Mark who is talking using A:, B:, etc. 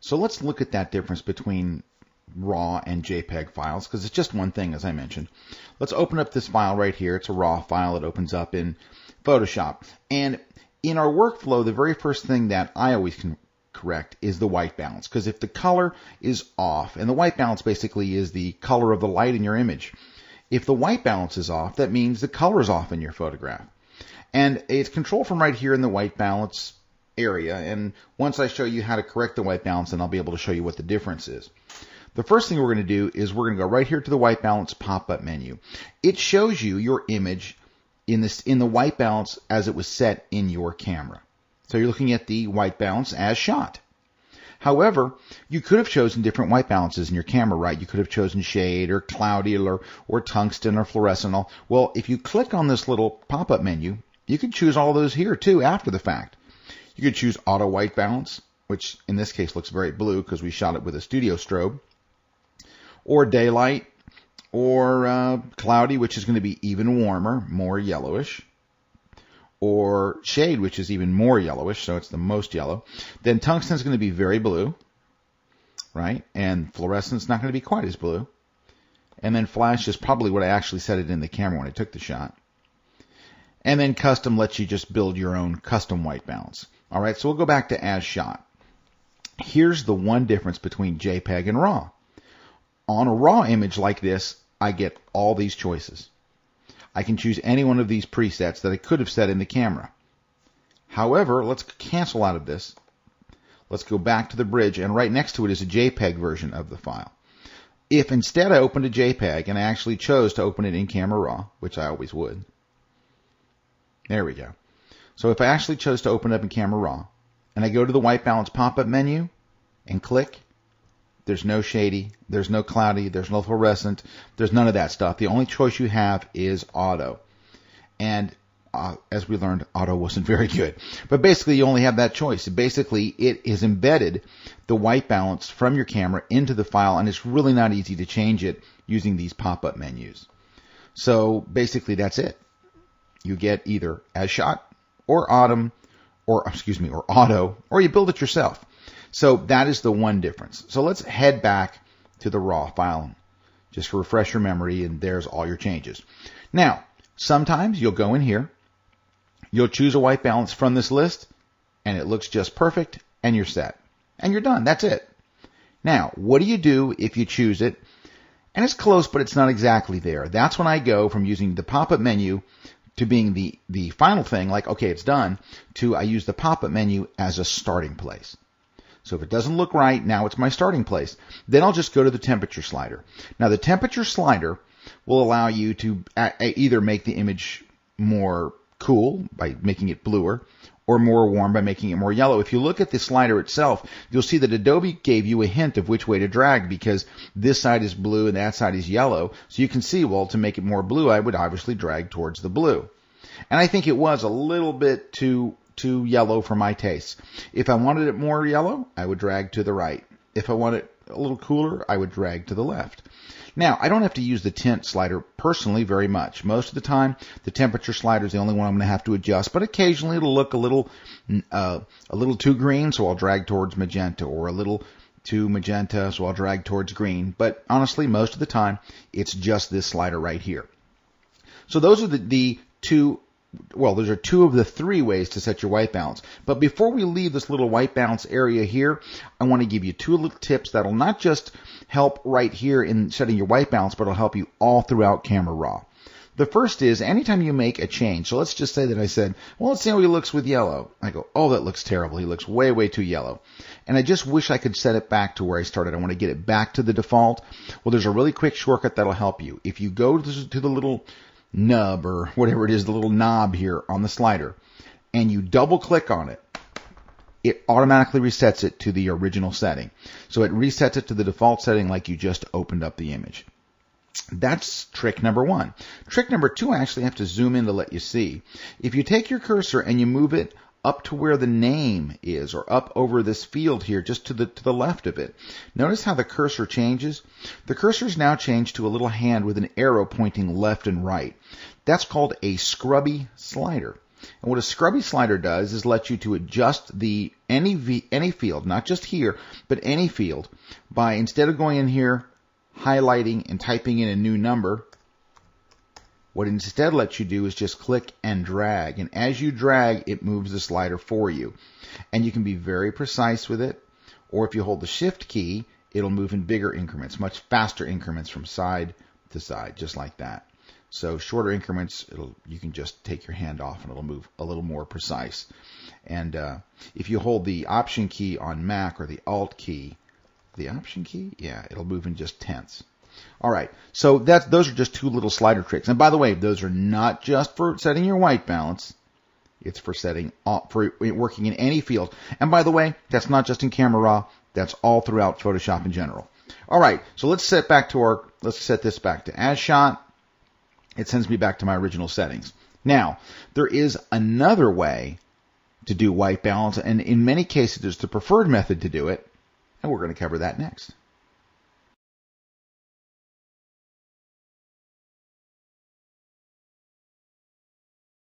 A: So let's look at that difference between RAW and JPEG files, because it's just one thing, as I mentioned. Let's open up this file right here. It's a RAW file. It opens up in Photoshop. And in our workflow, the very first thing that I always can correct is the white balance, because if the color is off, and the white balance basically is the color of the light in your image. If the white balance is off, that means the color is off in your photograph. And it's controlled from right here in the white balance area. And once I show you how to correct the white balance, then I'll be able to show you what the difference is. The first thing we're going to do is we're going to go right here to the white balance pop-up menu. It shows you your image in the white balance as it was set in your camera. So you're looking at the white balance as shot. However, you could have chosen different white balances in your camera, right? You could have chosen shade or cloudy or tungsten or fluorescent. Well, if you click on this little pop-up menu, you can choose all those here too after the fact. You could choose auto white balance, which in this case looks very blue because we shot it with a studio strobe, or daylight, or cloudy, which is going to be even warmer, more yellowish, or shade, which is even more yellowish, so it's the most yellow. Then tungsten is going to be very blue, right? And fluorescent is not going to be quite as blue. And then flash is probably what I actually set it in the camera when I took the shot. And then custom lets you just build your own custom white balance. All right, so we'll go back to as shot. Here's the one difference between JPEG and RAW. On a RAW image like this, I get all these choices. I can choose any one of these presets that I could have set in the camera. However, let's cancel out of this. Let's go back to the bridge, and right next to it is a JPEG version of the file. If instead I opened a JPEG and I actually chose to open it in Camera Raw, which I always would. There we go. So if I actually chose to open it up in Camera Raw, and I go to the white balance pop-up menu and click, there's no shady, there's no cloudy, there's no fluorescent, there's none of that stuff. The only choice you have is auto. And as we learned, auto wasn't very good. But basically, you only have that choice. Basically, it is embedded the white balance from your camera into the file, and it's really not easy to change it using these pop-up menus. So basically, that's it. You get either as shot or auto, or you build it yourself. So that is the one difference. So let's head back to the RAW file just to refresh your memory, and there's all your changes. Now, sometimes you'll go in here, you'll choose a white balance from this list, and it looks just perfect, and you're set. And you're done. That's it. Now, what do you do if you choose it, and it's close, but it's not exactly there? That's when I go from using the pop-up menu to being the final thing, like, okay, it's done, to I use the pop-up menu as a starting place. So if it doesn't look right, now it's my starting place. Then I'll just go to the temperature slider. Now the temperature slider will allow you to either make the image more cool by making it bluer, or more warm by making it more yellow. If you look at the slider itself, you'll see that Adobe gave you a hint of which way to drag, because this side is blue and that side is yellow. So you can see, well, to make it more blue, I would obviously drag towards the blue. And I think it was a little bit too yellow for my taste. If I wanted it more yellow, I would drag to the right. If I want it a little cooler, I would drag to the left. Now, I don't have to use the tint slider personally very much. Most of the time, the temperature slider is the only one I'm going to have to adjust, but occasionally it'll look a little too green, so I'll drag towards magenta, or a little too magenta, so I'll drag towards green. But honestly, most of the time, it's just this slider right here. So those are the two. Well, those are two of the three ways to set your white balance. But before we leave this little white balance area here, I want to give you two little tips that'll not just help right here in setting your white balance, but it'll help you all throughout Camera Raw. The first is, anytime you make a change, so let's just say that I said, well, let's see how he looks with yellow. I go, oh, that looks terrible. He looks way, way too yellow. And I just wish I could set it back to where I started. I want to get it back to the default. Well, there's a really quick shortcut that'll help you. If you go to the little nub, or whatever it is, the little knob here on the slider, and you double click on it, it automatically resets it to the original setting. So it resets it to the default setting like you just opened up the image. That's trick number one. Trick number two, I actually have to zoom in to let you see. If you take your cursor and you move it up to where the name is, or up over this field here, just to the left of it. Notice how the cursor changes? The cursor is now changed to a little hand with an arrow pointing left and right. That's called a scrubby slider. And what a scrubby slider does is let you to adjust the any field, not just here, but any field, by instead of going in here, highlighting and typing in a new number, what it instead lets you do is just click and drag. And as you drag, it moves the slider for you. And you can be very precise with it. Or if you hold the Shift key, it'll move in bigger increments, much faster increments from side to side, just like that. So shorter increments, you can just take your hand off and it'll move a little more precise. And if you hold the Option key on Mac or the Alt key, the Option key, yeah, it'll move in just tenths. All right, so those are just two little slider tricks. And by the way, those are not just for setting your white balance. It's for working in any field. And by the way, that's not just in Camera Raw. That's all throughout Photoshop in general. All right, so let's set this back to As Shot. It sends me back to my original settings. Now, there is another way to do white balance, and in many cases, there's the preferred method to do it, and we're going to cover that next.